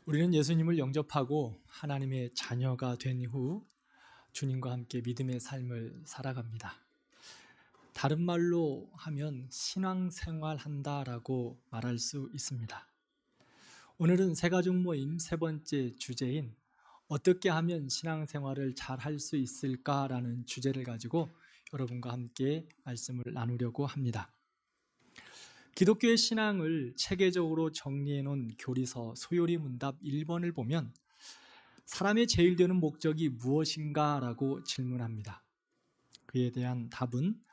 우리는 예수님을 영접하고 하나님의 자녀가 된 후 주님과 함께 믿음의 삶을 살아갑니다. 다른 말로 하면 신앙생활 한다라고 말할 수 있습니다. 오늘은 새가족 모임 세 번째 주제인 어떻게 하면 신앙생활을 잘 할 수 있을까라는 주제를 가지고 여러분과 함께 말씀을 나누려고 합니다. 기독교의 신앙을 체계적으로 정리해 놓은 교리서 소요리 문답 1번을 보면 사람의 제일 되는 목적이 무엇인가 라고 질문합니다. 그에 대한 답은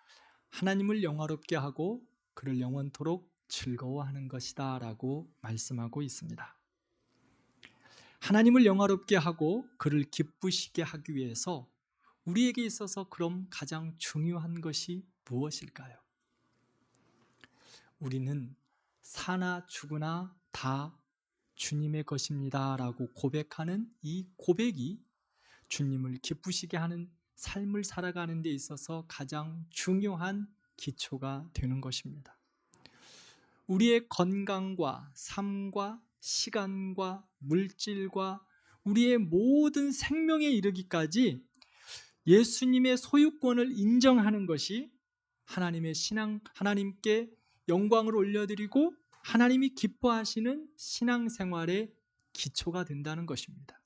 하나님을 영화롭게 하고 그를 영원토록 즐거워하는 것이다 라고 말씀하고 있습니다. 하나님을 영화롭게 하고 그를 기쁘시게 하기 위해서 우리에게 있어서 그럼 가장 중요한 것이 무엇일까요? 우리는 사나 죽으나 다 주님의 것입니다 라고 고백하는 이 고백이 주님을 기쁘시게 하는 삶을 살아가는 데 있어서 가장 중요한 기초가 되는 것입니다. 우리의 건강과 삶과 시간과 물질과 우리의 모든 생명에 이르기까지 예수님의 소유권을 인정하는 것이 하나님의 신앙, 하나님께 영광을 올려드리고 하나님이 기뻐하시는 신앙생활의 기초가 된다는 것입니다.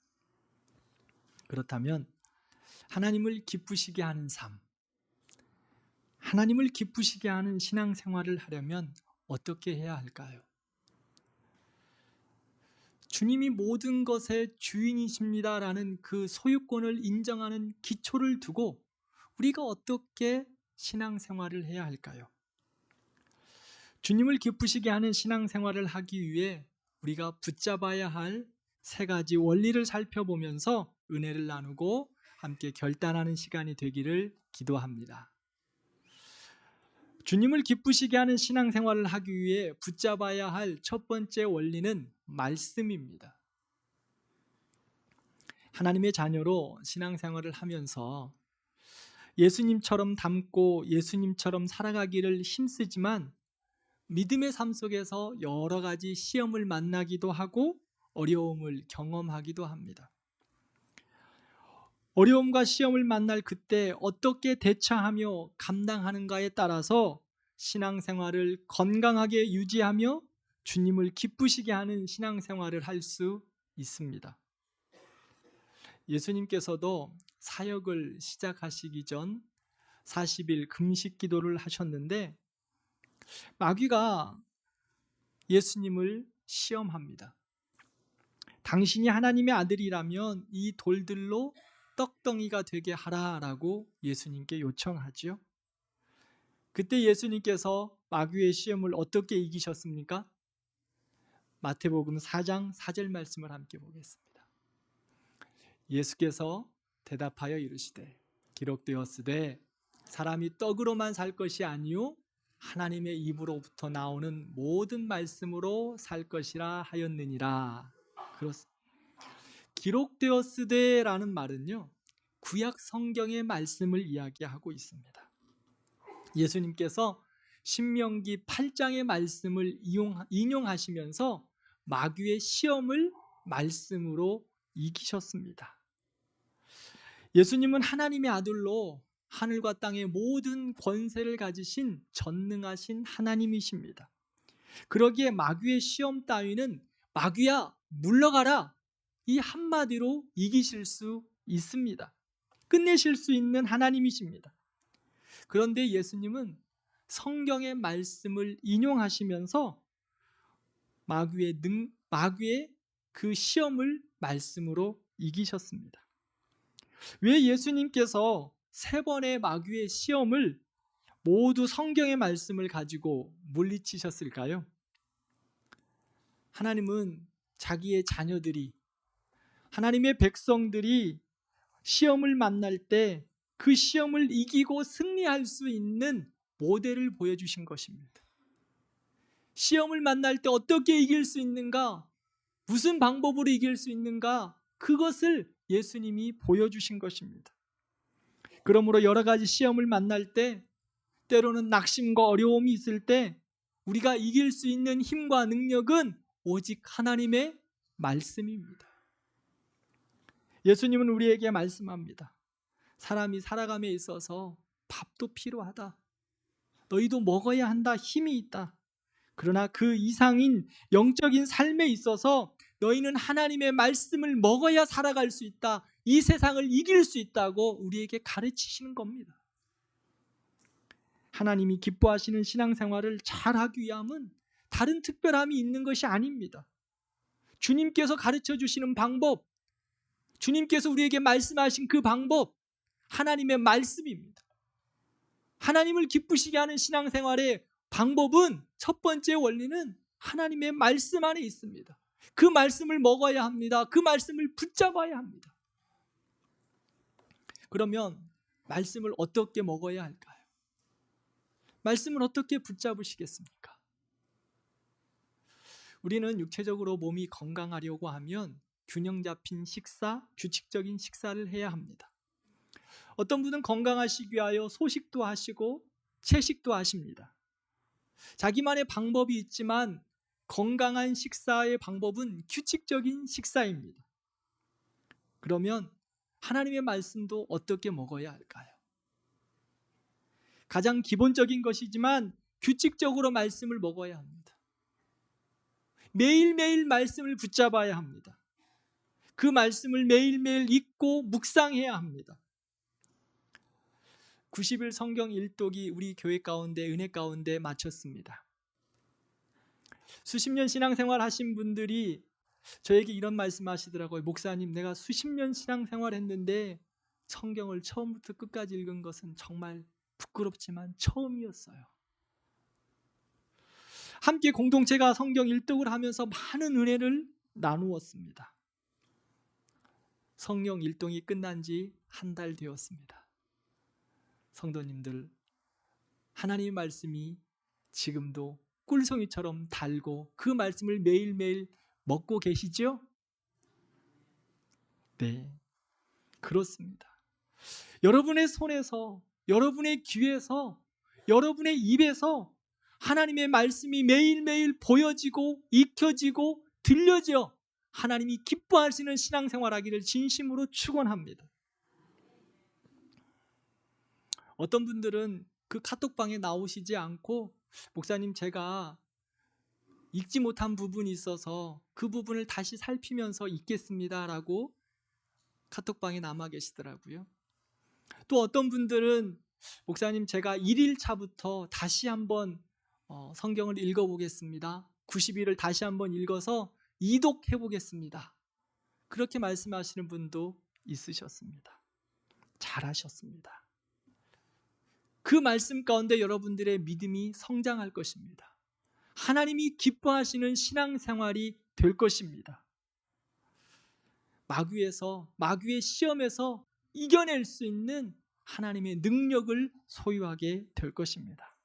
그렇다면 하나님을 기쁘시게 하는 삶, 하나님을 기쁘시게 하는 신앙생활을 하려면 어떻게 해야 할까요? 주님이 모든 것의 주인이십니다라는 그 소유권을 인정하는 기초를 두고 우리가 어떻게 신앙생활을 해야 할까요? 주님을 기쁘시게 하는 신앙생활을 하기 위해 우리가 붙잡아야 할 세 가지 원리를 살펴보면서 은혜를 나누고 함께 결단하는 시간이 되기를 기도합니다. 주님을 기쁘시게 하는 신앙생활을 하기 위해 붙잡아야 할 첫 번째 원리는 말씀입니다. 하나님의 자녀로 신앙생활을 하면서 예수님처럼 닮고 예수님처럼 살아가기를 힘쓰지만 믿음의 삶 속에서 여러 가지 시험을 만나기도 하고 어려움을 경험하기도 합니다. 어려움과 시험을 만날 그때 어떻게 대처하며 감당하는가에 따라서 신앙생활을 건강하게 유지하며 주님을 기쁘시게 하는 신앙생활을 할 수 있습니다. 예수님께서도 사역을 시작하시기 전 40일 금식 기도를 하셨는데 마귀가 예수님을 시험합니다. 당신이 하나님의 아들이라면 이 돌들로 떡덩이가 되게 하라라고 예수님께 요청하죠. 그때 예수님께서 마귀의 시험을 어떻게 이기셨습니까? 마태복음 4장 4절 말씀을 함께 보겠습니다. 예수께서 대답하여 이르시되 기록되었으되 사람이 떡으로만 살 것이 아니요 하나님의 입으로부터 나오는 모든 말씀으로 살 것이라 하였느니라. 그렇습니다. 기록되었으되라는 말은요 구약 성경의 말씀을 이야기하고 있습니다. 예수님께서 신명기 8장의 말씀을 인용하시면서 마귀의 시험을 말씀으로 이기셨습니다. 예수님은 하나님의 아들로 하늘과 땅의 모든 권세를 가지신 전능하신 하나님이십니다. 그러기에 마귀의 시험 따위는 마귀야 물러가라 이 한마디로 이기실 수 있습니다. 끝내실 수 있는 하나님이십니다. 그런데 예수님은 성경의 말씀을 인용하시면서 마귀의 그 시험을 말씀으로 이기셨습니다. 왜 예수님께서 세 번의 마귀의 시험을 모두 성경의 말씀을 가지고 물리치셨을까요? 하나님은 자기의 자녀들이 하나님의 백성들이 시험을 만날 때 그 시험을 이기고 승리할 수 있는 모델을 보여주신 것입니다. 시험을 만날 때 어떻게 이길 수 있는가? 무슨 방법으로 이길 수 있는가? 그것을 예수님이 보여주신 것입니다. 그러므로 여러 가지 시험을 만날 때 때로는 낙심과 어려움이 있을 때 우리가 이길 수 있는 힘과 능력은 오직 하나님의 말씀입니다. 예수님은 우리에게 말씀합니다. 사람이 살아감에 있어서 밥도 필요하다. 너희도 먹어야 한다. 힘이 있다. 그러나 그 이상인 영적인 삶에 있어서 너희는 하나님의 말씀을 먹어야 살아갈 수 있다. 이 세상을 이길 수 있다고 우리에게 가르치시는 겁니다. 하나님이 기뻐하시는 신앙생활을 잘하기 위함은 다른 특별함이 있는 것이 아닙니다. 주님께서 가르쳐 주시는 방법, 주님께서 우리에게 말씀하신 그 방법, 하나님의 말씀입니다. 하나님을 기쁘시게 하는 신앙생활의 방법은 첫 번째 원리는 하나님의 말씀 안에 있습니다. 그 말씀을 먹어야 합니다. 그 말씀을 붙잡아야 합니다. 그러면 말씀을 어떻게 먹어야 할까요? 말씀을 어떻게 붙잡으시겠습니까? 우리는 육체적으로 몸이 건강하려고 하면 균형 잡힌 식사, 규칙적인 식사를 해야 합니다. 어떤 분은 건강하시기 위하여 소식도 하시고 채식도 하십니다. 자기만의 방법이 있지만 건강한 식사의 방법은 규칙적인 식사입니다. 그러면 하나님의 말씀도 어떻게 먹어야 할까요? 가장 기본적인 것이지만 규칙적으로 말씀을 먹어야 합니다. 매일매일 말씀을 붙잡아야 합니다. 그 말씀을 매일매일 읽고 묵상해야 합니다. 90일 성경 일독이 우리 교회 가운데 은혜 가운데 마쳤습니다. 수십 년 신앙생활 하신 분들이 저에게 이런 말씀 하시더라고요. 목사님, 내가 수십 년 신앙생활 했는데 성경을 처음부터 끝까지 읽은 것은 정말 부끄럽지만 처음이었어요. 함께 공동체가 성경 일독을 하면서 많은 은혜를 나누었습니다. 성경 일독이 끝난 지 한 달 되었습니다. 성도님들, 하나님의 말씀이 지금도 꿀송이처럼 달고 그 말씀을 매일매일 먹고 계시죠? 네, 그렇습니다. 여러분의 손에서, 여러분의 귀에서, 여러분의 입에서 하나님의 말씀이 매일매일 보여지고 익혀지고 들려져 하나님이 기뻐하시는 신앙생활 하기를 진심으로 축원합니다. 어떤 분들은 그 카톡방에 나오시지 않고 목사님, 제가 읽지 못한 부분이 있어서 그 부분을 다시 살피면서 읽겠습니다 라고 카톡방에 남아 계시더라고요. 또 어떤 분들은 목사님, 제가 1일차부터 다시 한번 성경을 읽어보겠습니다. 90일을 다시 한번 읽어서 이독해 보겠습니다. 그렇게 말씀하시는 분도 있으셨습니다. 잘하셨습니다. 그 말씀 가운데 여러분들의 믿음이 성장할 것입니다. 하나님이 기뻐하시는 신앙생활이 될 것입니다. 마귀의 시험에서 이겨낼 수 있는 하나님의 능력을 소유하게 될 것입니다.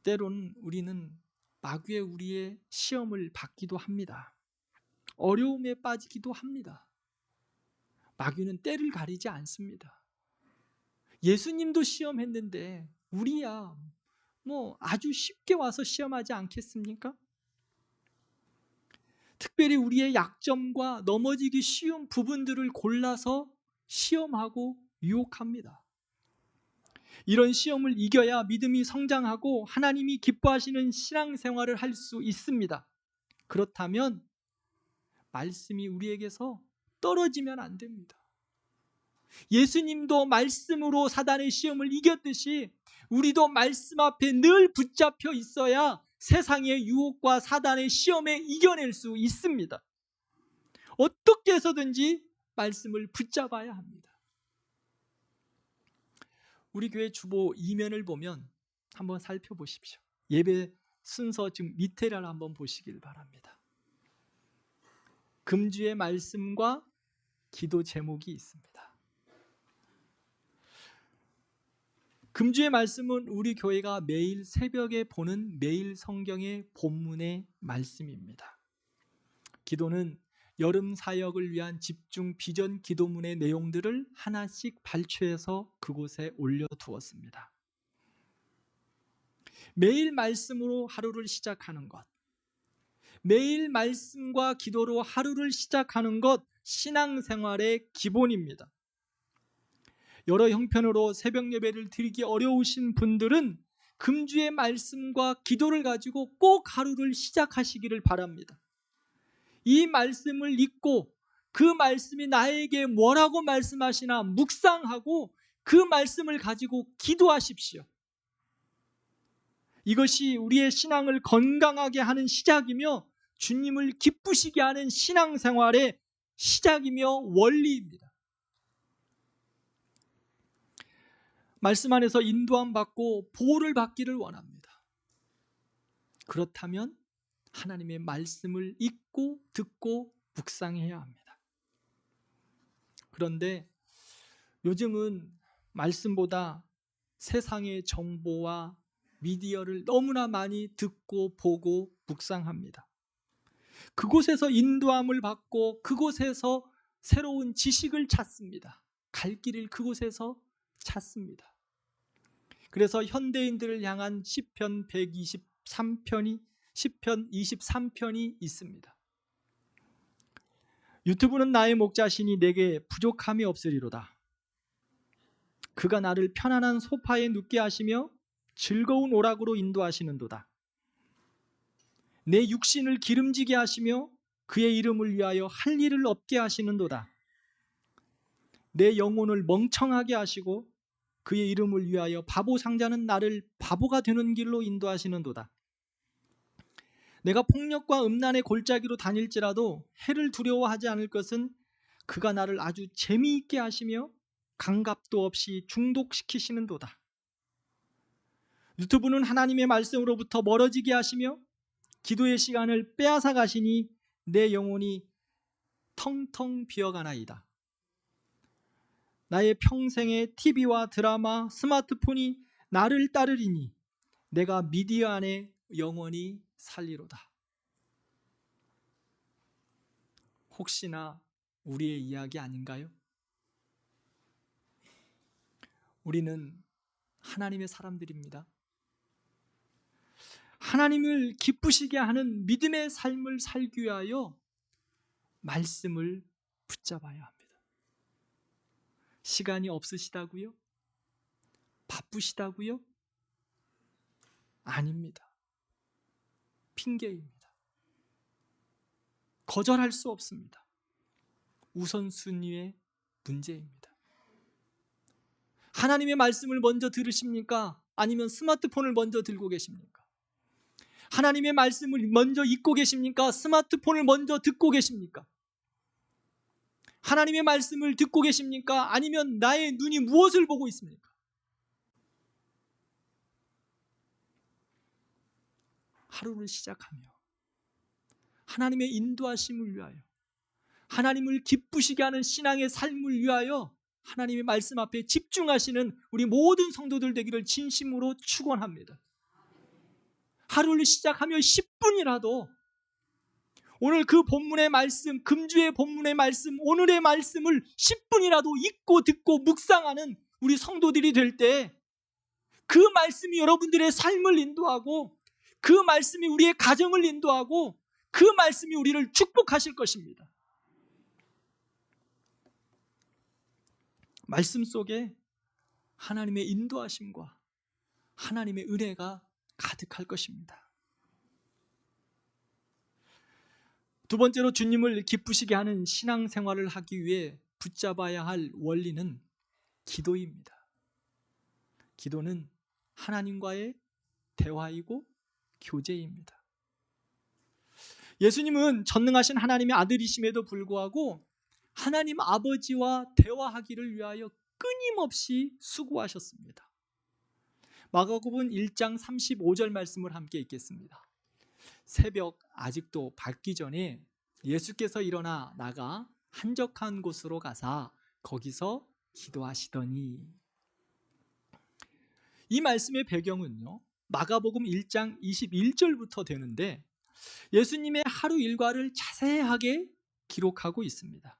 때로는 우리는 마귀의 우리의 시험을 받기도 합니다. 어려움에 빠지기도 합니다. 마귀는 때를 가리지 않습니다. 예수님도 시험했는데 우리야 아주 쉽게 와서 시험하지 않겠습니까? 특별히 우리의 약점과 넘어지기 쉬운 부분들을 골라서 시험하고 유혹합니다. 이런 시험을 이겨야 믿음이 성장하고 하나님이 기뻐하시는 신앙생활을 할 수 있습니다. 그렇다면 말씀이 우리에게서 떨어지면 안 됩니다. 예수님도 말씀으로 사단의 시험을 이겼듯이 우리도 말씀 앞에 늘 붙잡혀 있어야 세상의 유혹과 사단의 시험에 이겨낼 수 있습니다. 어떻게 해서든지 말씀을 붙잡아야 합니다. 우리 교회 주보 이면을 보면 한번 살펴보십시오. 예배 순서 지금 밑에를 한번 보시길 바랍니다. 금주의 말씀과 기도 제목이 있습니다. 금주의 말씀은 우리 교회가 매일 새벽에 보는 매일 성경의 본문의 말씀입니다. 기도는 여름 사역을 위한 집중 비전 기도문의 내용들을 하나씩 발췌해서 그곳에 올려두었습니다. 매일 말씀으로 하루를 시작하는 것, 매일 말씀과 기도로 하루를 시작하는 것 신앙생활의 기본입니다. 여러 형편으로 새벽 예배를 드리기 어려우신 분들은 금주의 말씀과 기도를 가지고 꼭 하루를 시작하시기를 바랍니다. 이 말씀을 읽고 그 말씀이 나에게 뭐라고 말씀하시나 묵상하고 그 말씀을 가지고 기도하십시오. 이것이 우리의 신앙을 건강하게 하는 시작이며 주님을 기쁘시게 하는 신앙생활의 시작이며 원리입니다. 말씀 안에서 인도함 받고 보호를 받기를 원합니다. 그렇다면 하나님의 말씀을 읽고 듣고 묵상해야 합니다. 그런데 요즘은 말씀보다 세상의 정보와 미디어를 너무나 많이 듣고 보고 묵상합니다. 그곳에서 인도함을 받고 그곳에서 새로운 지식을 찾습니다. 갈 길을 그곳에서 찾습니다. 그래서 현대인들을 향한 시편 123편이 시편 23편이 있습니다. 유튜브는 나의 목자시니 내게 부족함이 없으리로다. 그가 나를 편안한 소파에 눕게 하시며 즐거운 오락으로 인도하시는도다. 내 육신을 기름지게 하시며 그의 이름을 위하여 할 일을 없게 하시는도다. 내 영혼을 멍청하게 하시고 그의 이름을 위하여 바보 상자는 나를 바보가 되는 길로 인도하시는도다. 내가 폭력과 음란의 골짜기로 다닐지라도 해를 두려워하지 않을 것은 그가 나를 아주 재미있게 하시며 강갑도 없이 중독시키시는도다. 유튜브는 하나님의 말씀으로부터 멀어지게 하시며 기도의 시간을 빼앗아 가시니 내 영혼이 텅텅 비어가나이다. 나의 평생의 TV와 드라마, 스마트폰이 나를 따르리니 내가 미디어 안에 영원히 살리로다. 혹시나 우리의 이야기 아닌가요? 우리는 하나님의 사람들입니다. 하나님을 기쁘시게 하는 믿음의 삶을 살기 위하여 말씀을 붙잡아야 합니다. 시간이 없으시다고요? 바쁘시다고요? 아닙니다. 핑계입니다. 거절할 수 없습니다. 우선순위의 문제입니다. 하나님의 말씀을 먼저 들으십니까? 아니면 스마트폰을 먼저 들고 계십니까? 하나님의 말씀을 먼저 읽고 계십니까? 스마트폰을 먼저 듣고 계십니까? 하나님의 말씀을 듣고 계십니까? 아니면 나의 눈이 무엇을 보고 있습니까? 하루를 시작하며 하나님의 인도하심을 위하여 하나님을 기쁘시게 하는 신앙의 삶을 위하여 하나님의 말씀 앞에 집중하시는 우리 모든 성도들 되기를 진심으로 축원합니다. 하루를 시작하며 10분이라도 오늘 그 본문의 말씀, 금주의 본문의 말씀, 오늘의 말씀을 10분이라도 읽고 듣고 묵상하는 우리 성도들이 될 때 그 말씀이 여러분들의 삶을 인도하고 그 말씀이 우리의 가정을 인도하고 그 말씀이 우리를 축복하실 것입니다. 말씀 속에 하나님의 인도하심과 하나님의 은혜가 가득할 것입니다. 두 번째로 주님을 기쁘시게 하는 신앙생활을 하기 위해 붙잡아야 할 원리는 기도입니다. 기도는 하나님과의 대화이고 교제입니다. 예수님은 전능하신 하나님의 아들이심에도 불구하고 하나님 아버지와 대화하기를 위하여 끊임없이 수고하셨습니다. 마가복음 1장 35절 말씀을 함께 읽겠습니다. 새벽 아직도 밝기 전에 예수께서 일어나 나가 한적한 곳으로 가사 거기서 기도하시더니. 이 말씀의 배경은요, 마가복음 1장 21절부터 되는데 예수님의 하루 일과를 자세하게 기록하고 있습니다.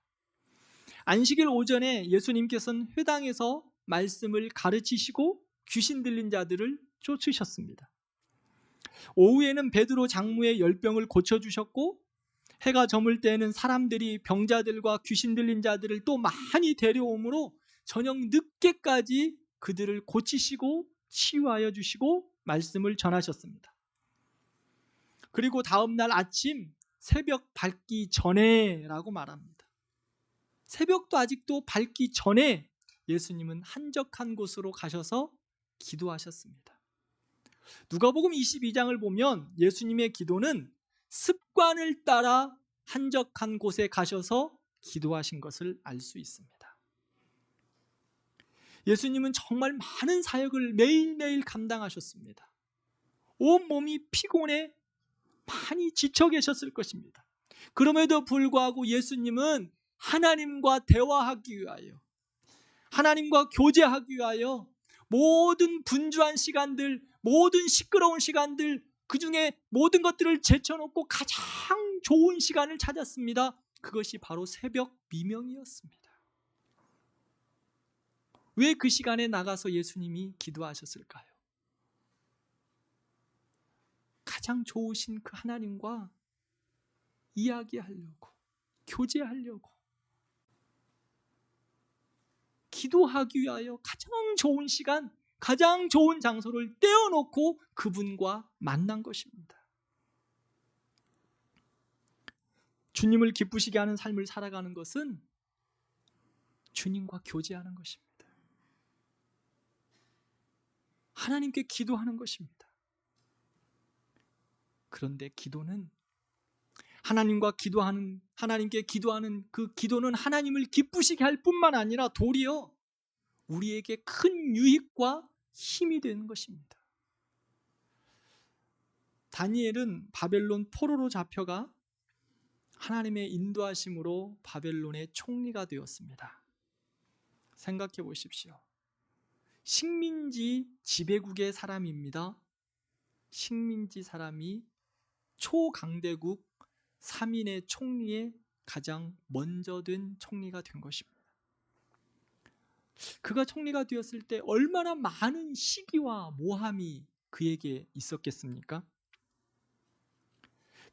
안식일 오전에 예수님께서는 회당에서 말씀을 가르치시고 귀신 들린 자들을 쫓으셨습니다. 오후에는 베드로 장로의 열병을 고쳐주셨고, 해가 저물 때에는 사람들이 병자들과 귀신 들린 자들을 또 많이 데려오므로 저녁 늦게까지 그들을 고치시고 치유하여 주시고 말씀을 전하셨습니다. 그리고 다음 날 아침 새벽 밝기 전에라고 말합니다. 새벽도 아직도 밝기 전에 예수님은 한적한 곳으로 가셔서 기도하셨습니다. 누가복음 22장을 보면 예수님의 기도는 습관을 따라 한적한 곳에 가셔서 기도하신 것을 알 수 있습니다. 예수님은 정말 많은 사역을 매일매일 감당하셨습니다. 온몸이 피곤해 많이 지쳐 계셨을 것입니다. 그럼에도 불구하고 예수님은 하나님과 대화하기 위하여, 하나님과 교제하기 위하여 모든 분주한 시간들, 모든 시끄러운 시간들, 그 중에 모든 것들을 제쳐놓고 가장 좋은 시간을 찾았습니다. 그것이 바로 새벽 미명이었습니다. 왜 그 시간에 나가서 예수님이 기도하셨을까요? 가장 좋으신 그 하나님과 이야기하려고, 교제하려고, 기도하기 위하여 가장 좋은 시간, 가장 좋은 장소를 떼어놓고 그분과 만난 것입니다. 주님을 기쁘시게 하는 삶을 살아가는 것은 주님과 교제하는 것입니다. 하나님께 기도하는 것입니다. 그런데 기도는 하나님께 기도하는 그 기도는 하나님을 기쁘시게 할 뿐만 아니라 도리어 우리에게 큰 유익과 힘이 되는 것입니다. 다니엘은 바벨론 포로로 잡혀가 하나님의 인도하심으로 바벨론의 총리가 되었습니다. 생각해 보십시오. 식민지 지배국의 사람입니다. 식민지 사람이 초강대국 3인의 총리에 가장 먼저 된 총리가 된 것입니다. 그가 총리가 되었을 때 얼마나 많은 시기와 모함이 그에게 있었겠습니까?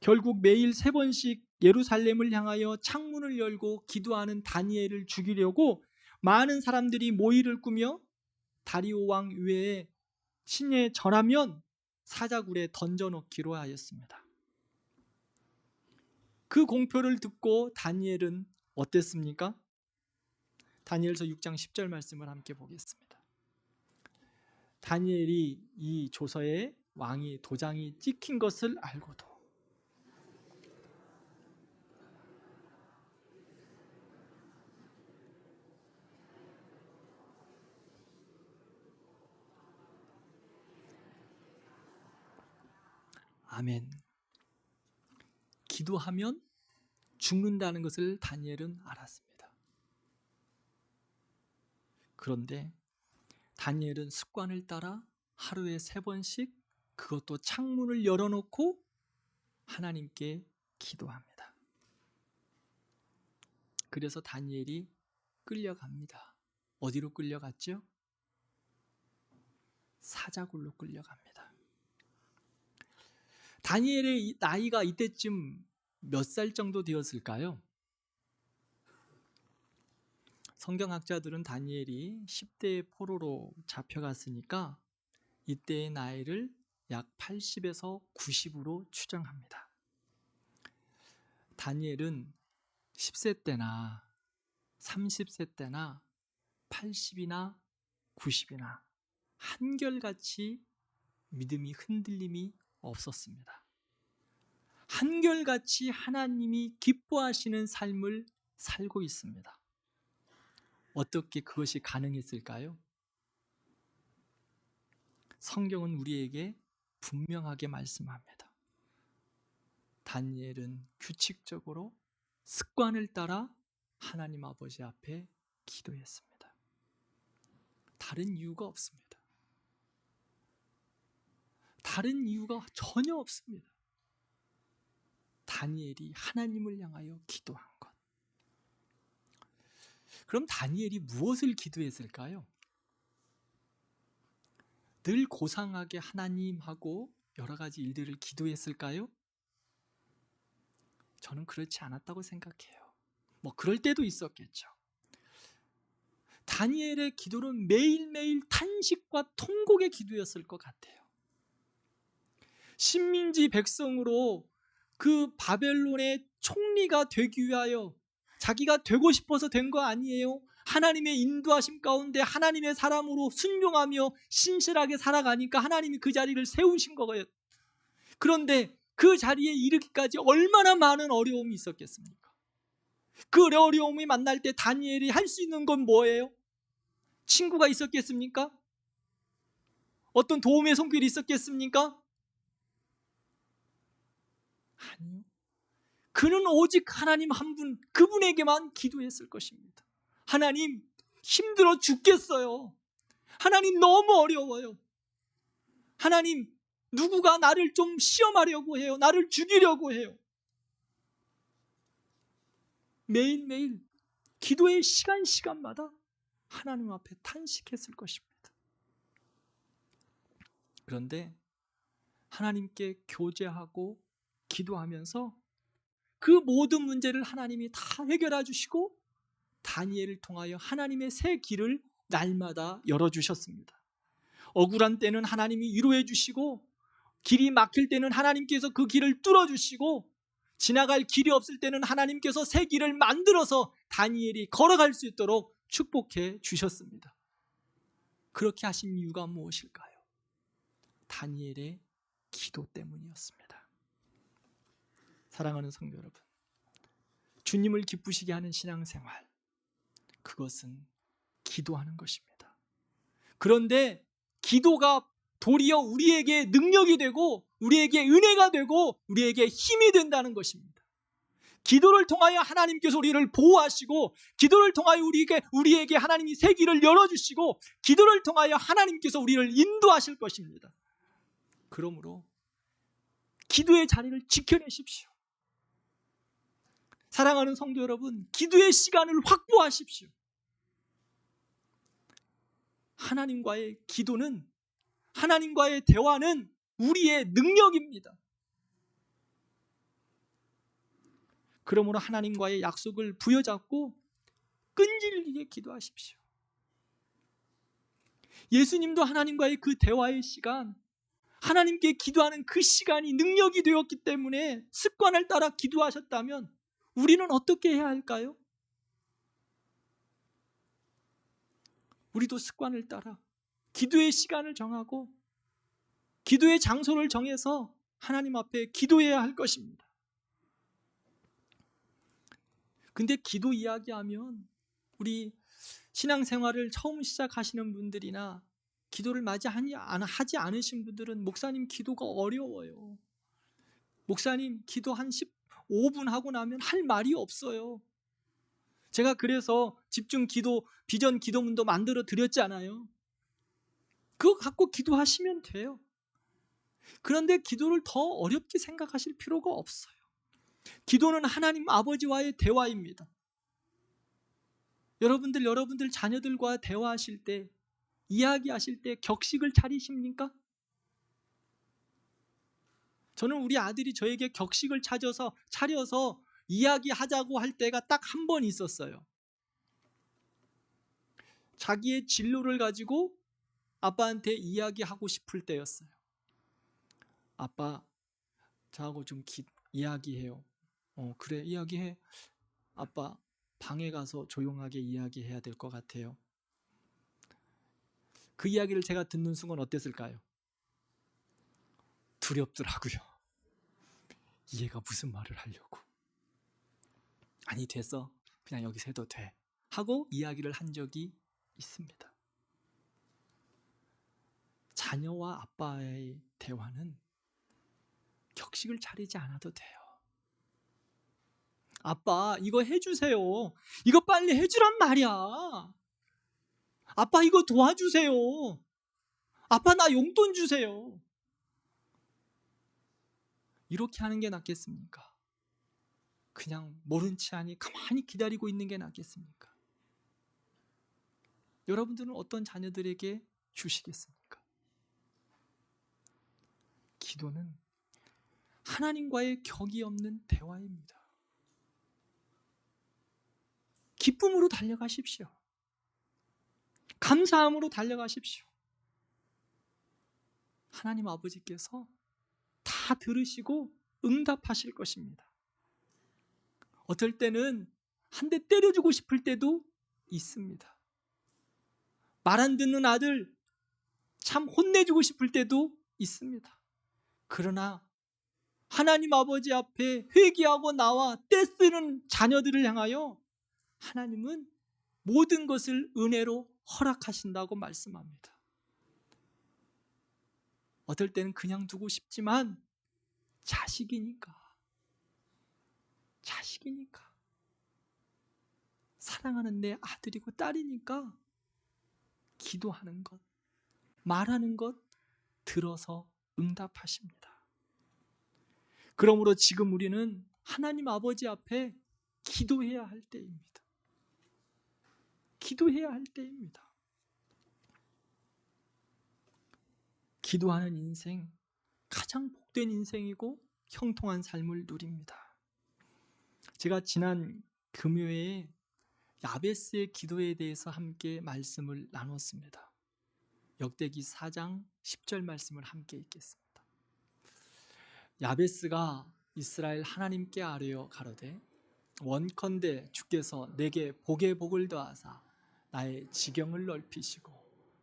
결국 매일 3번씩 예루살렘을 향하여 창문을 열고 기도하는 다니엘을 죽이려고 많은 사람들이 모의를 꾸며 다리오 왕 외에 신에 절하면 사자굴에 던져놓기로 하였습니다. 그 공표를 듣고 다니엘은 어땠습니까? 다니엘서 6장 10절 말씀을 함께 보겠습니다. 다니엘이 이 조서에 왕이 도장이 찍힌 것을 알고도 아멘. 기도하면 죽는다는 것을 다니엘은 알았습니다. 그런데 다니엘은 습관을 따라 하루에 3번씩 그것도 창문을 열어놓고 하나님께 기도합니다. 그래서 다니엘이 끌려갑니다. 어디로 끌려갔죠? 사자굴로 끌려갑니다. 다니엘의 나이가 이때쯤 몇 살 정도 되었을까요? 성경학자들은 다니엘이 10대의 포로로 잡혀갔으니까 이때의 나이를 약 80에서 90으로 추정합니다. 다니엘은 10세 때나 30세 때나 80이나 90이나 한결같이 믿음이 흔들림이 없었습니다. 한결같이 하나님이 기뻐하시는 삶을 살고 있습니다. 어떻게 그것이 가능했을까요? 성경은 우리에게 분명하게 말씀합니다. 다니엘은 규칙적으로 습관을 따라 하나님 아버지 앞에 기도했습니다. 다른 이유가 없습니다. 다른 이유가 전혀 없습니다. 다니엘이 하나님을 향하여 기도한 것. 그럼 다니엘이 무엇을 기도했을까요? 늘 고상하게 하나님하고 여러 가지 일들을 기도했을까요? 저는 그렇지 않았다고 생각해요. 그럴 때도 있었겠죠. 다니엘의 기도는 매일매일 탄식과 통곡의 기도였을 것 같아요. 식민지 백성으로 그 바벨론의 총리가 되기 위하여 자기가 되고 싶어서 된 거 아니에요. 하나님의 인도하심 가운데 하나님의 사람으로 순종하며 신실하게 살아가니까 하나님이 그 자리를 세우신 거예요. 그런데 그 자리에 이르기까지 얼마나 많은 어려움이 있었겠습니까? 그 어려움이 만날 때 다니엘이 할 수 있는 건 뭐예요? 친구가 있었겠습니까? 어떤 도움의 손길이 있었겠습니까? 아니요. 그는 오직 하나님 한 분, 그분에게만 기도했을 것입니다. 하나님, 힘들어 죽겠어요. 하나님, 너무 어려워요. 하나님, 누구가 나를 좀 시험하려고 해요. 나를 죽이려고 해요. 매일매일 기도의 시간마다 하나님 앞에 탄식했을 것입니다. 그런데 하나님께 교제하고 기도하면서 그 모든 문제를 하나님이 다 해결해 주시고 다니엘을 통하여 하나님의 새 길을 날마다 열어주셨습니다. 억울한 때는 하나님이 위로해 주시고 길이 막힐 때는 하나님께서 그 길을 뚫어주시고 지나갈 길이 없을 때는 하나님께서 새 길을 만들어서 다니엘이 걸어갈 수 있도록 축복해 주셨습니다. 그렇게 하신 이유가 무엇일까요? 다니엘의 기도 때문이었습니다. 사랑하는 성도 여러분, 주님을 기쁘시게 하는 신앙생활, 그것은 기도하는 것입니다. 그런데 기도가 도리어 우리에게 능력이 되고 우리에게 은혜가 되고 우리에게 힘이 된다는 것입니다. 기도를 통하여 하나님께서 우리를 보호하시고 기도를 통하여 우리에게 하나님이 새 길을 열어주시고 기도를 통하여 하나님께서 우리를 인도하실 것입니다. 그러므로 기도의 자리를 지켜내십시오. 사랑하는 성도 여러분, 기도의 시간을 확보하십시오. 하나님과의 기도는, 하나님과의 대화는 우리의 능력입니다. 그러므로 하나님과의 약속을 부여잡고 끈질기게 기도하십시오. 예수님도 하나님과의 그 대화의 시간, 하나님께 기도하는 그 시간이 능력이 되었기 때문에 습관을 따라 기도하셨다면 우리는 어떻게 해야 할까요? 우리도 습관을 따라 기도의 시간을 정하고 기도의 장소를 정해서 하나님 앞에 기도해야 할 것입니다. 근데 기도 이야기하면 우리 신앙생활을 처음 시작하시는 분들이나 기도를 하지 않으신 분들은 목사님 기도가 어려워요. 목사님 기도 한 15분 하고 나면 할 말이 없어요. 제가 그래서 집중 기도, 비전 기도문도 만들어 드렸잖아요. 그거 갖고 기도하시면 돼요. 그런데 기도를 더 어렵게 생각하실 필요가 없어요. 기도는 하나님 아버지와의 대화입니다. 여러분들 자녀들과 대화하실 때, 이야기하실 때 격식을 차리십니까? 저는 우리 아들이 저에게 격식을 차려서 이야기하자고 할 때가 딱 한 번 있었어요. 자기의 진로를 가지고 아빠한테 이야기하고 싶을 때였어요. 아빠, 저하고 좀 이야기해요. 그래, 이야기해. 아빠, 방에 가서 조용하게 이야기해야 될 것 같아요. 그 이야기를 제가 듣는 순간 어땠을까요? 두렵더라고요. 얘가 무슨 말을 하려고. 아니, 됐어. 그냥 여기서 해도 돼. 하고 이야기를 한 적이 있습니다. 자녀와 아빠의 대화는 격식을 차리지 않아도 돼요. 아빠, 이거 해주세요. 이거 빨리 해주란 말이야. 아빠, 이거 도와주세요. 아빠, 나 용돈 주세요. 이렇게 하는 게 낫겠습니까? 그냥 모른 체 하니 가만히 기다리고 있는 게 낫겠습니까? 여러분들은 어떤 자녀들에게 주시겠습니까? 기도는 하나님과의 격이 없는 대화입니다. 기쁨으로 달려가십시오. 감사함으로 달려가십시오. 하나님 아버지께서 다 들으시고 응답하실 것입니다. 어떨 때는 한 대 때려주고 싶을 때도 있습니다. 말 안 듣는 아들 참 혼내주고 싶을 때도 있습니다. 그러나 하나님 아버지 앞에 회개하고 나와 떼쓰는 자녀들을 향하여 하나님은 모든 것을 은혜로 허락하신다고 말씀합니다. 어떨 때는 그냥 두고 싶지만 자식이니까 사랑하는 내 아들이고 딸이니까 기도하는 것, 말하는 것 들어서 응답하십니다. 그러므로 지금 우리는 하나님 아버지 앞에 기도해야 할 때입니다. 기도해야 할 때입니다. 기도하는 인생, 가장 복된 인생이고 형통한 삶을 누립니다. 제가 지난 금요일에 야베스의 기도에 대해서 함께 말씀을 나눴습니다. 역대기 4장 10절 말씀을 함께 읽겠습니다. 야베스가 이스라엘 하나님께 아뢰어 가로되 원컨대 주께서 내게 복에 복을 더하사 나의 지경을 넓히시고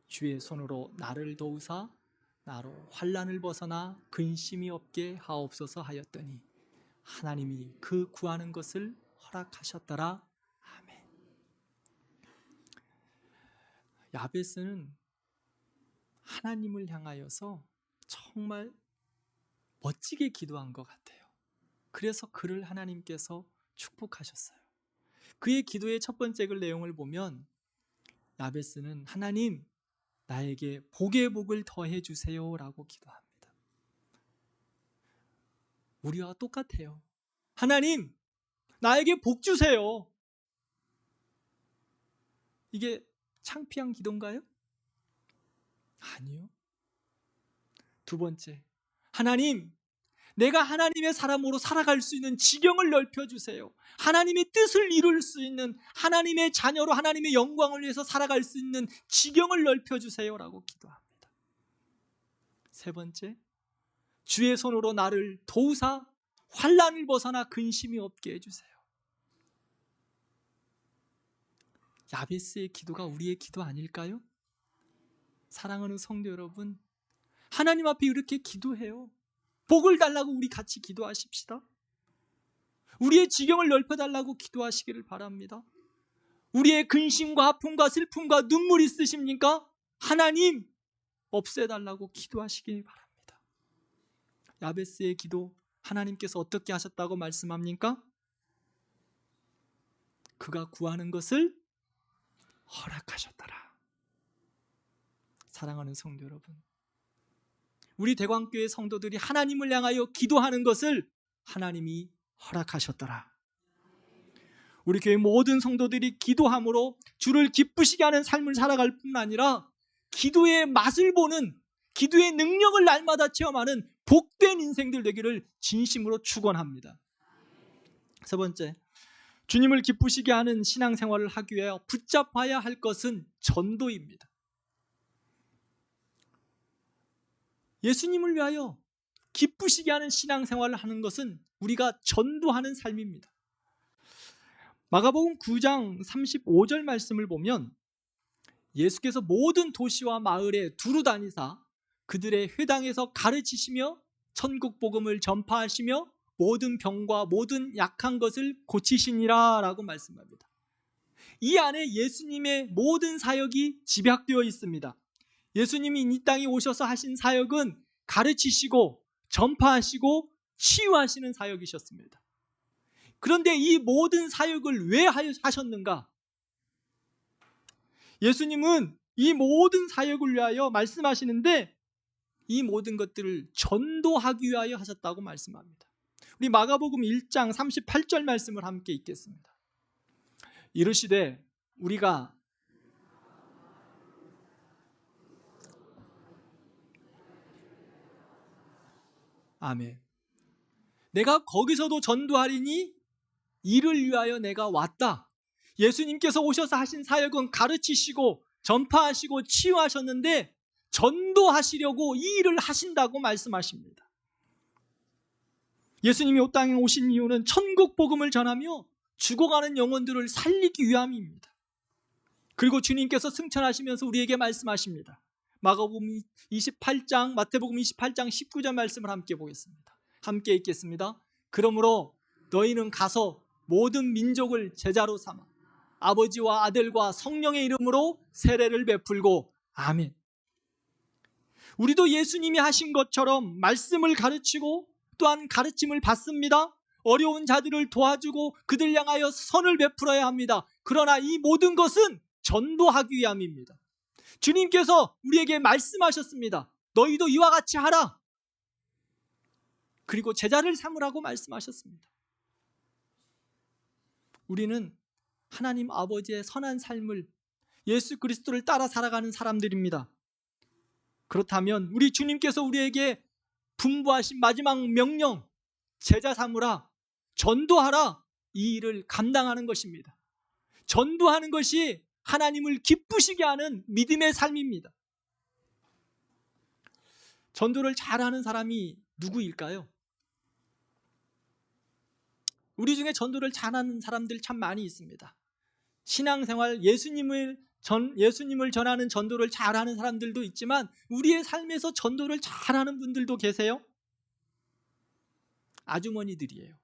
주의 손으로 나를 도우사 나로 환난을 벗어나 근심이 없게 하옵소서 하였더니 하나님이 그 구하는 것을 허락하셨더라. 아멘. 야베스는 하나님을 향하여서 정말 멋지게 기도한 것 같아요. 그래서 그를 하나님께서 축복하셨어요. 그의 기도의 첫 번째 글 내용을 보면 야베스는 하나님 나에게 복의 복을 더해 주세요 라고 기도합니다. 우리와 똑같아요. 하나님 나에게 복 주세요. 이게 창피한 기도인가요? 아니요. 두 번째, 하나님 내가 하나님의 사람으로 살아갈 수 있는 지경을 넓혀주세요. 하나님의 뜻을 이룰 수 있는, 하나님의 자녀로 하나님의 영광을 위해서 살아갈 수 있는 지경을 넓혀주세요 라고 기도합니다. 세 번째, 주의 손으로 나를 도우사 환난을 벗어나 근심이 없게 해주세요. 야베스의 기도가 우리의 기도 아닐까요? 사랑하는 성도 여러분, 하나님 앞에 이렇게 기도해요. 복을 달라고 우리 같이 기도하십시다. 우리의 지경을 넓혀달라고 기도하시기를 바랍니다. 우리의 근심과 아픔과 슬픔과 눈물이 있으십니까? 하나님 없애달라고 기도하시기 바랍니다. 야베스의 기도 하나님께서 어떻게 하셨다고 말씀합니까? 그가 구하는 것을 허락하셨더라. 사랑하는 성도 여러분, 우리 대광교회 성도들이 하나님을 향하여 기도하는 것을 하나님이 허락하셨더라. 우리 교회 모든 성도들이 기도함으로 주를 기쁘시게 하는 삶을 살아갈 뿐 아니라 기도의 맛을 보는, 기도의 능력을 날마다 체험하는 복된 인생들 되기를 진심으로 축원합니다. 세 번째, 주님을 기쁘시게 하는 신앙생활을 하기 위해 붙잡아야 할 것은 전도입니다. 예수님을 위하여 기쁘시게 하는 신앙생활을 하는 것은 우리가 전도하는 삶입니다. 마가복음 9장 35절 말씀을 보면 예수께서 모든 도시와 마을에 두루 다니사 그들의 회당에서 가르치시며 천국 복음을 전파하시며 모든 병과 모든 약한 것을 고치시니라 라고 말씀합니다. 이 안에 예수님의 모든 사역이 집약되어 있습니다. 예수님이 이 땅에 오셔서 하신 사역은 가르치시고 전파하시고 치유하시는 사역이셨습니다. 그런데 이 모든 사역을 왜 하셨는가? 예수님은 이 모든 사역을 위하여 말씀하시는데 이 모든 것들을 전도하기 위하여 하셨다고 말씀합니다. 우리 마가복음 1장 38절 말씀을 함께 읽겠습니다. 이르시되 우리가 아멘. 내가 거기서도 전도하리니 이를 위하여 내가 왔다. 예수님께서 오셔서 하신 사역은 가르치시고 전파하시고 치유하셨는데 전도하시려고 이 일을 하신다고 말씀하십니다. 예수님이 이 땅에 오신 이유는 천국 복음을 전하며 죽어가는 영혼들을 살리기 위함입니다. 그리고 주님께서 승천하시면서 우리에게 말씀하십니다. 마가복음 28장, 마태복음 28장 19절 말씀을 함께 보겠습니다. 함께 읽겠습니다. 그러므로 너희는 가서 모든 민족을 제자로 삼아 아버지와 아들과 성령의 이름으로 세례를 베풀고 아멘. 우리도 예수님이 하신 것처럼 말씀을 가르치고 또한 가르침을 받습니다. 어려운 자들을 도와주고 그들 향하여 선을 베풀어야 합니다. 그러나 이 모든 것은 전도하기 위함입니다. 주님께서 우리에게 말씀하셨습니다. 너희도 이와 같이 하라. 그리고 제자를 삼으라고 말씀하셨습니다. 우리는 하나님 아버지의 선한 삶을 예수 그리스도를 따라 살아가는 사람들입니다. 그렇다면 우리 주님께서 우리에게 분부하신 마지막 명령, 제자 삼으라, 전도하라, 이 일을 감당하는 것입니다. 전도하는 것이 하나님을 기쁘시게 하는 믿음의 삶입니다. 전도를 잘하는 사람이 누구일까요? 우리 중에 전도를 잘하는 사람들 참 많이 있습니다. 신앙생활 예수님을 전하는 전도를 잘하는 사람들도 있지만 우리의 삶에서 전도를 잘하는 분들도 계세요. 아주머니들이에요.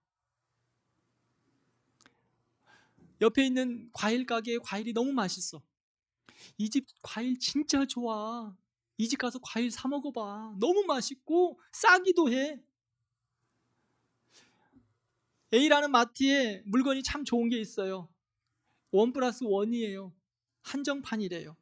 옆에 있는 과일 가게에 과일이 너무 맛있어. 이 집 과일 진짜 좋아. 이 집 가서 과일 사 먹어봐. 너무 맛있고 싸기도 해. A라는 마트에 물건이 참 좋은 게 있어요. 1+1이에요. 한정판이래요.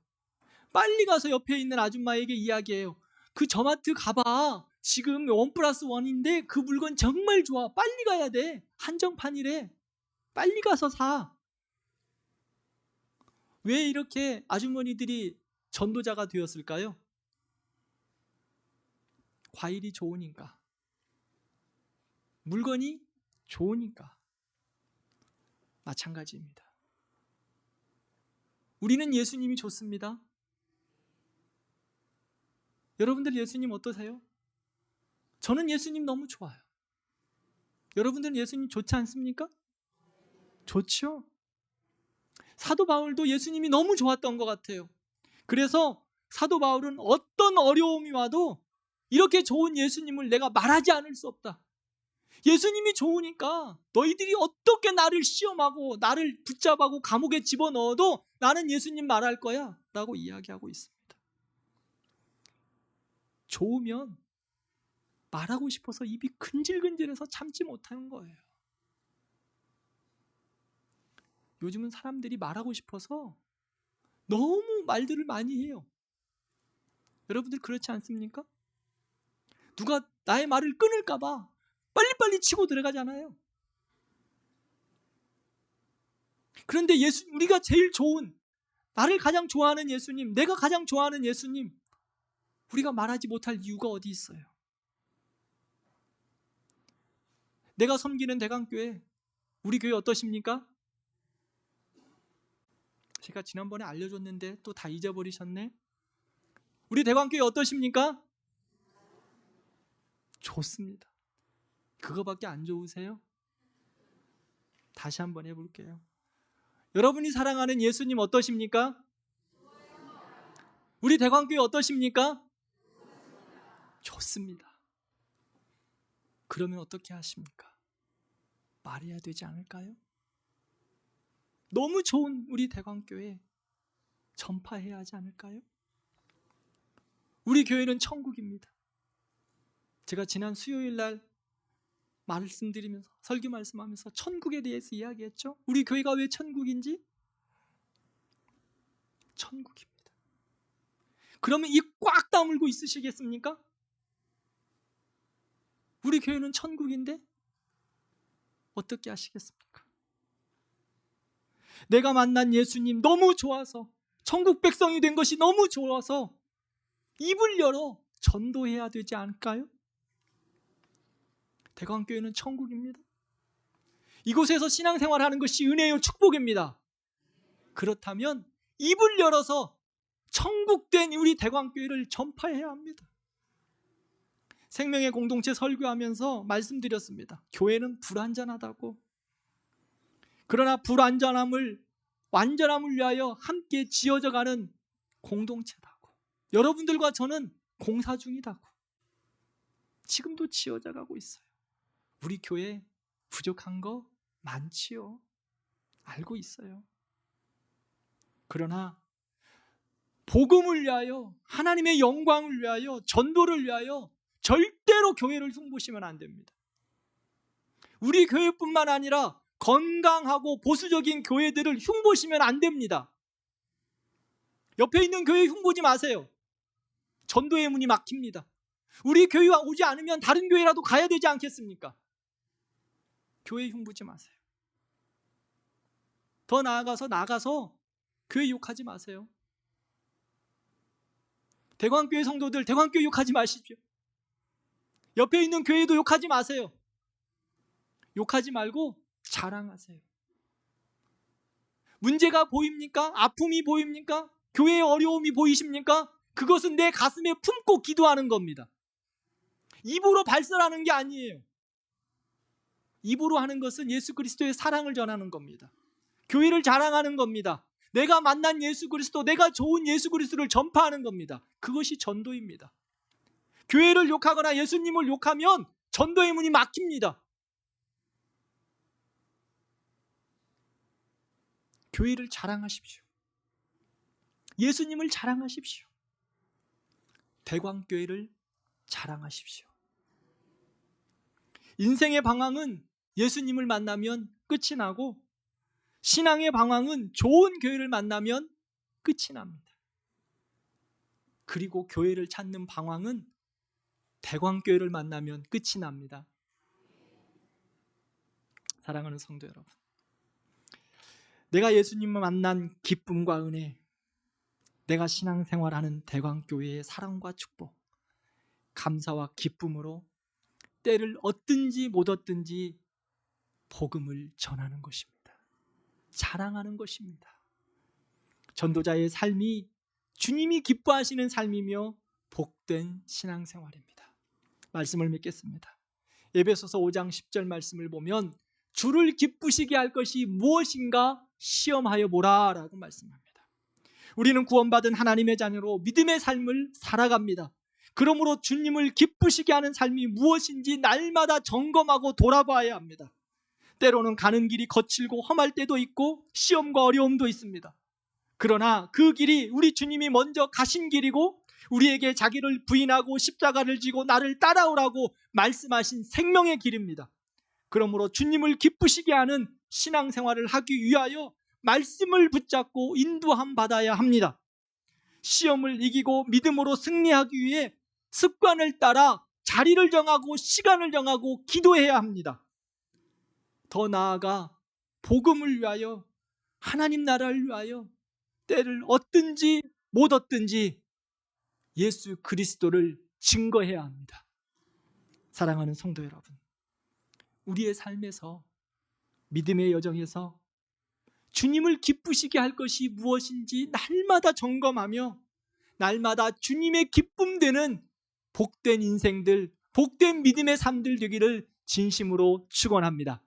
빨리 가서 옆에 있는 아줌마에게 이야기해요. 그 저 마트 가봐. 지금 1+1인데 그 물건 정말 좋아. 빨리 가야 돼. 한정판이래. 빨리 가서 사. 왜 이렇게 아주머니들이 전도자가 되었을까요? 과일이 좋으니까. 물건이 좋으니까. 마찬가지입니다. 우리는 예수님이 좋습니다. 여러분들 예수님 어떠세요? 저는 예수님 너무 좋아요. 여러분들은 예수님 좋지 않습니까? 좋죠? 사도 바울도 예수님이 너무 좋았던 것 같아요. 그래서 사도 바울은 어떤 어려움이 와도 이렇게 좋은 예수님을 내가 말하지 않을 수 없다. 예수님이 좋으니까 너희들이 어떻게 나를 시험하고 나를 붙잡아고 감옥에 집어넣어도 나는 예수님 말할 거야 라고 이야기하고 있습니다. 좋으면 말하고 싶어서 입이 근질근질해서 참지 못하는 거예요. 요즘은 사람들이 말하고 싶어서 너무 말들을 많이 해요. 여러분들 그렇지 않습니까? 누가 나의 말을 끊을까 봐 빨리빨리 치고 들어가잖아요. 그런데 우리가 제일 좋은, 나를 가장 좋아하는 예수님, 내가 가장 좋아하는 예수님, 우리가 말하지 못할 이유가 어디 있어요? 내가 섬기는 대강교회, 우리 교회 어떠십니까? 제가 지난번에 알려줬는데 또 다 잊어버리셨네. 우리 대강교회 어떠십니까? 좋습니다. 그거밖에 안 좋으세요? 다시 한번 해볼게요. 여러분이 사랑하는 예수님 어떠십니까? 우리 대광교회 어떠십니까? 좋습니다. 그러면 어떻게 하십니까? 말해야 되지 않을까요? 너무 좋은 우리 대광교회 전파해야 하지 않을까요? 우리 교회는 천국입니다. 제가 지난 수요일 날 말씀드리면서 설교 말씀하면서 천국에 대해서 이야기했죠. 우리 교회가 왜 천국인지? 천국입니다. 그러면 입 꽉 다물고 있으시겠습니까? 우리 교회는 천국인데 어떻게 하시겠습니까? 내가 만난 예수님 너무 좋아서, 천국 백성이 된 것이 너무 좋아서 입을 열어 전도해야 되지 않을까요? 대광교회는 천국입니다. 이곳에서 신앙생활하는 것이 은혜요 축복입니다. 그렇다면 입을 열어서 천국된 우리 대광교회를 전파해야 합니다. 생명의 공동체 설교하면서 말씀드렸습니다. 교회는 불완전하다고. 그러나 불완전함을 완전함을 위하여 함께 지어져가는 공동체다고. 여러분들과 저는 공사 중이다고. 지금도 지어져가고 있어요. 우리 교회 부족한 거 많지요. 알고 있어요. 그러나 복음을 위하여, 하나님의 영광을 위하여, 전도를 위하여 절대로 교회를 흉보시면 안 됩니다. 우리 교회뿐만 아니라 건강하고 보수적인 교회들을 흉보시면 안 됩니다. 옆에 있는 교회 흉보지 마세요. 전도의 문이 막힙니다. 우리 교회 오지 않으면 다른 교회라도 가야 되지 않겠습니까? 교회 흉보지 마세요. 더 나가서 교회 욕하지 마세요. 대광교회 성도들, 대광교회 욕하지 마십시오. 옆에 있는 교회도 욕하지 마세요. 욕하지 말고 자랑하세요. 문제가 보입니까? 아픔이 보입니까? 교회의 어려움이 보이십니까? 그것은 내 가슴에 품고 기도하는 겁니다. 입으로 발설하는 게 아니에요. 입으로 하는 것은 예수 그리스도의 사랑을 전하는 겁니다. 교회를 자랑하는 겁니다. 내가 만난 예수 그리스도, 내가 좋은 예수 그리스도를 전파하는 겁니다. 그것이 전도입니다. 교회를 욕하거나 예수님을 욕하면 전도의 문이 막힙니다. 교회를 자랑하십시오. 예수님을 자랑하십시오. 대광교회를 자랑하십시오. 인생의 방황은 예수님을 만나면 끝이 나고, 신앙의 방황은 좋은 교회를 만나면 끝이 납니다. 그리고 교회를 찾는 방황은 대광교회를 만나면 끝이 납니다. 사랑하는 성도 여러분, 내가 예수님을 만난 기쁨과 은혜, 내가 신앙생활하는 대광교회의 사랑과 축복, 감사와 기쁨으로 때를 얻든지 못 얻든지 복음을 전하는 것입니다. 자랑하는 것입니다. 전도자의 삶이 주님이 기뻐하시는 삶이며 복된 신앙생활입니다. 말씀을 믿겠습니다. 에베소서 5장 10절 말씀을 보면 주를 기쁘시게 할 것이 무엇인가 시험하여 보라 라고 말씀합니다. 우리는 구원받은 하나님의 자녀로 믿음의 삶을 살아갑니다. 그러므로 주님을 기쁘시게 하는 삶이 무엇인지 날마다 점검하고 돌아봐야 합니다. 때로는 가는 길이 거칠고 험할 때도 있고 시험과 어려움도 있습니다. 그러나 그 길이 우리 주님이 먼저 가신 길이고 우리에게 자기를 부인하고 십자가를 지고 나를 따라오라고 말씀하신 생명의 길입니다. 그러므로 주님을 기쁘시게 하는 신앙생활을 하기 위하여 말씀을 붙잡고 인도함 받아야 합니다. 시험을 이기고 믿음으로 승리하기 위해 습관을 따라 자리를 정하고 시간을 정하고 기도해야 합니다. 더 나아가 복음을 위하여, 하나님 나라를 위하여 때를 얻든지 못 얻든지 예수 그리스도를 증거해야 합니다. 사랑하는 성도 여러분, 우리의 삶에서, 믿음의 여정에서 주님을 기쁘시게 할 것이 무엇인지 날마다 점검하며 날마다 주님의 기쁨 되는 복된 인생들, 복된 믿음의 삶들 되기를 진심으로 축원합니다.